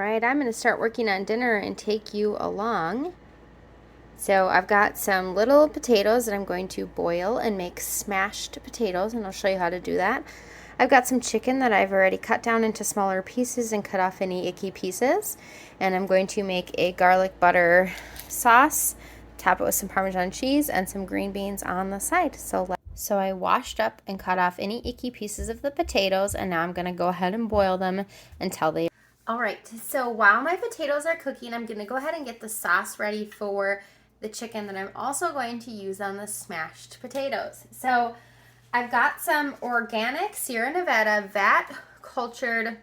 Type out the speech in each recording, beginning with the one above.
right, I'm going to start working on dinner and take you along. So I've got some little potatoes that I'm going to boil and make smashed potatoes, and I'll show you how to do that. I've got some chicken that I've already cut down into smaller pieces and cut off any icky pieces. And I'm going to make a garlic butter sauce, top it with some Parmesan cheese and some green beans on the side. So I washed up and cut off any icky pieces of the potatoes, and now I'm going to go ahead and boil them until they... All right, so while my potatoes are cooking, I'm going to go ahead and get the sauce ready for the chicken that I'm also going to use on the smashed potatoes. So I've got some organic Sierra Nevada vat cultured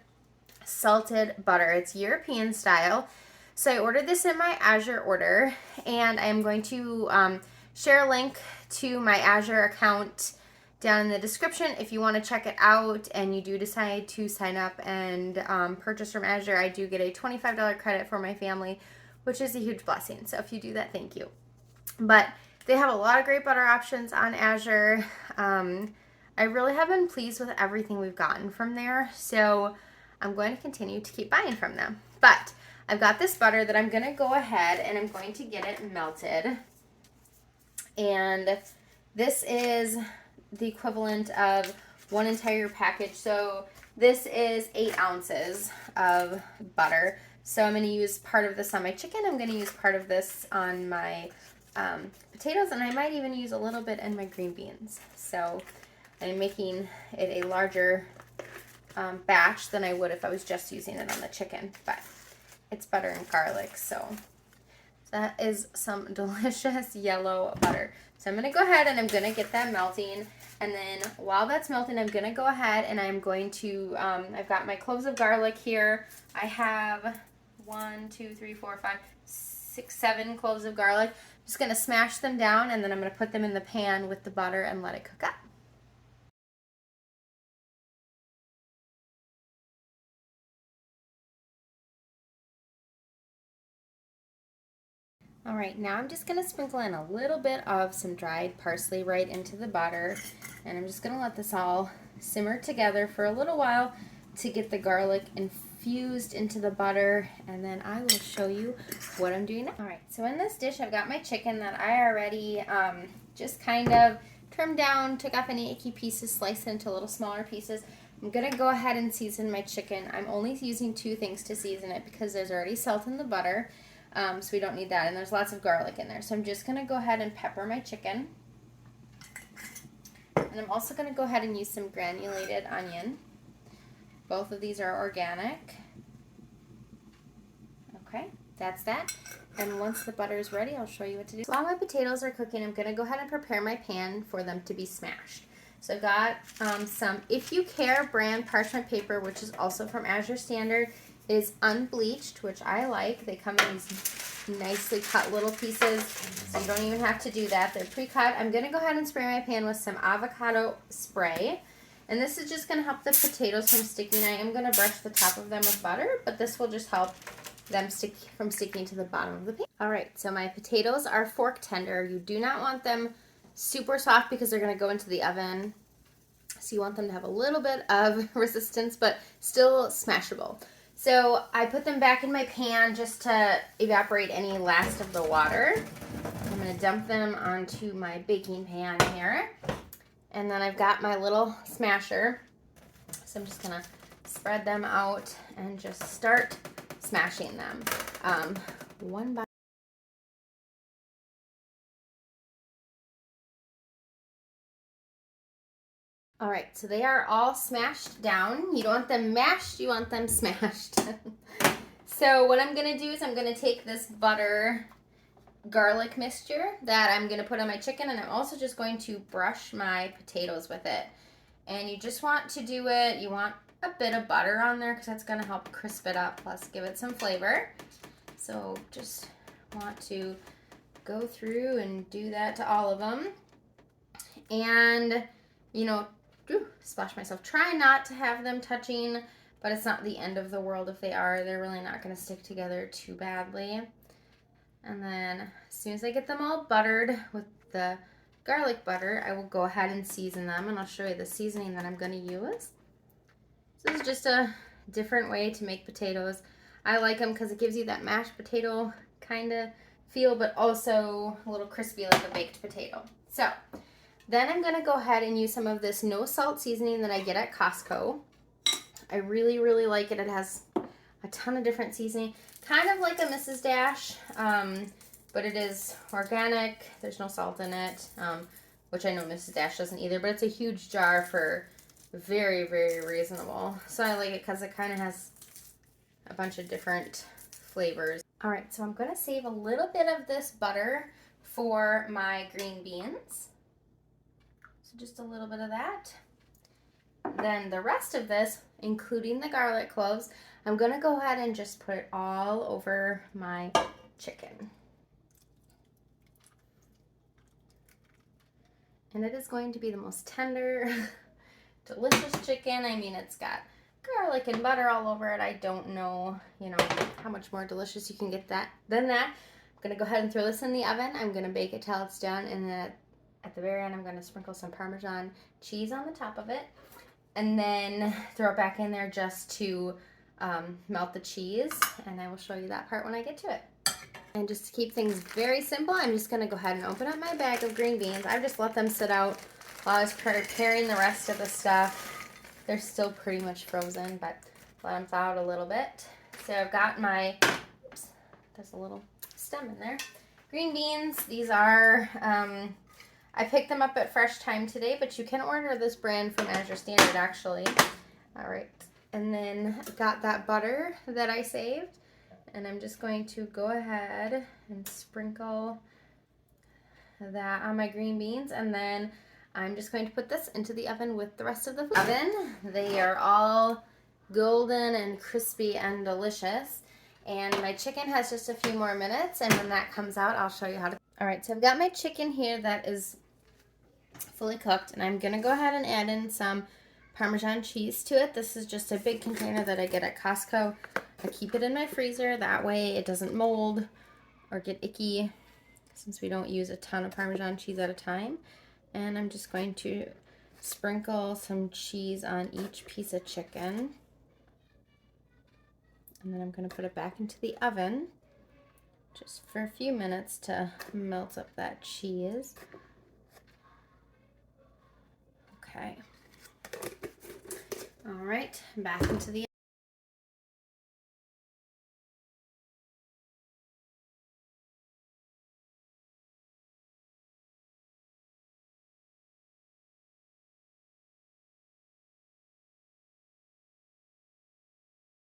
salted butter. It's European style. So I ordered this in my Azure order, and I'm going to share a link to my Azure account down in the description if you want to check it out and you do decide to sign up and purchase from Azure. I do get a $25 credit for my family, which is a huge blessing. So if you do that, thank you. But they have a lot of great butter options on Azure. I really have been pleased with everything we've gotten from there. So I'm going to continue to keep buying from them. But I've got this butter that I'm going to go ahead and I'm going to get it melted. And this is the equivalent of one entire package. So this is 8 ounces of butter. So I'm going to use part of this on my chicken. I'm going to use part of this on my potatoes, and I might even use a little bit in my green beans. So I'm making it a larger batch than I would if I was just using it on the chicken. But it's butter and garlic, so that is some delicious yellow butter. So I'm going to go ahead and I'm going to get that melting. And then while that's melting, I'm going to go ahead and I'm going to, I've got my cloves of garlic here. I have 1, 2, 3, 4, 5, 6, 7 cloves of garlic. I'm just going to smash them down, and then I'm going to put them in the pan with the butter and let it cook up. All right, now I'm just going to sprinkle in a little bit of some dried parsley right into the butter, and I'm just going to let this all simmer together for a little while to get the garlic infused into the butter, and then I will show you what I'm doing now. All right, so in this dish I've got my chicken that I already just kind of trimmed down, took off any icky pieces, sliced it into little smaller pieces. I'm going to go ahead and season my chicken. I'm only using 2 things to season it because there's already salt in the butter. So we don't need that, and there's lots of garlic in there. So I'm just going to go ahead and pepper my chicken. And I'm also going to go ahead and use some granulated onion. Both of these are organic. Okay, that's that. And once the butter is ready, I'll show you what to do. So while my potatoes are cooking, I'm going to go ahead and prepare my pan for them to be smashed. So I've got some If You Care brand parchment paper, which is also from Azure Standard. It is unbleached, which I like. They come in these nicely cut little pieces, so you don't even have to do that. They're pre-cut. I'm going to go ahead and spray my pan with some avocado spray. And this is just going to help the potatoes from sticking. I am going to brush the top of them with butter, but this will just help them from sticking to the bottom of the pan. All right, so my potatoes are fork tender. You do not want them super soft because they're going to go into the oven. So you want them to have a little bit of resistance, but still smashable. So I put them back in my pan just to evaporate any last of the water. I'm going to dump them onto my baking pan here. And then I've got my little smasher. So I'm just going to spread them out and just start smashing them one by one. All right, so they are all smashed down. You don't want them mashed, you want them smashed. So what I'm gonna do is I'm gonna take this butter garlic mixture that I'm gonna put on my chicken, and I'm also just going to brush my potatoes with it. And you just want to do it, you want a bit of butter on there because that's gonna help crisp it up, plus give it some flavor. So just want to go through and do that to all of them. And, you know, splash myself. Try not to have them touching, but it's not the end of the world if they are. They're really not going to stick together too badly. And then as soon as I get them all buttered with the garlic butter, I will go ahead and season them, and I'll show you the seasoning that I'm going to use. So this is just a different way to make potatoes. I like them because it gives you that mashed potato kind of feel, but also a little crispy like a baked potato. So then I'm going to go ahead and use some of this no salt seasoning that I get at Costco. I really, really like it. It has a ton of different seasoning, kind of like a Mrs. Dash, but it is organic. There's no salt in it, which I know Mrs. Dash doesn't either, but it's a huge jar for very, very reasonable. So I like it because it kind of has a bunch of different flavors. All right, so I'm going to save a little bit of this butter for my green beans. So just a little bit of that. Then the rest of this, including the garlic cloves, I'm going to go ahead and just put it all over my chicken. And it is going to be the most tender, delicious chicken. I mean, it's got garlic and butter all over it. I don't know, how much more delicious you can get than that. I'm going to go ahead and throw this in the oven. I'm going to bake it till it's done, and then at the very end, I'm going to sprinkle some Parmesan cheese on the top of it, and then throw it back in there just to melt the cheese, and I will show you that part when I get to it. And just to keep things very simple, I'm just going to go ahead and open up my bag of green beans. I've just let them sit out while I was preparing the rest of the stuff. They're still pretty much frozen, but let them thaw out a little bit. So I've got my, oops, there's a little stem in there. Green beans, these are, I picked them up at Fresh Thyme today, but you can order this brand from Azure Standard actually. All right, and then I've got that butter that I saved. And I'm just going to go ahead and sprinkle that on my green beans. And then I'm just going to put this into the oven with the rest of the food. They are all golden and crispy and delicious. And my chicken has just a few more minutes. And when that comes out, I'll show you how to. All right, so I've got my chicken here that is fully cooked. And I'm going to go ahead and add in some Parmesan cheese to it. This is just a big container that I get at Costco. I keep it in my freezer, that way it doesn't mold or get icky since we don't use a ton of Parmesan cheese at a time. And I'm just going to sprinkle some cheese on each piece of chicken. And then I'm going to put it back into the oven just for a few minutes to melt up that cheese. Okay. All right, back into the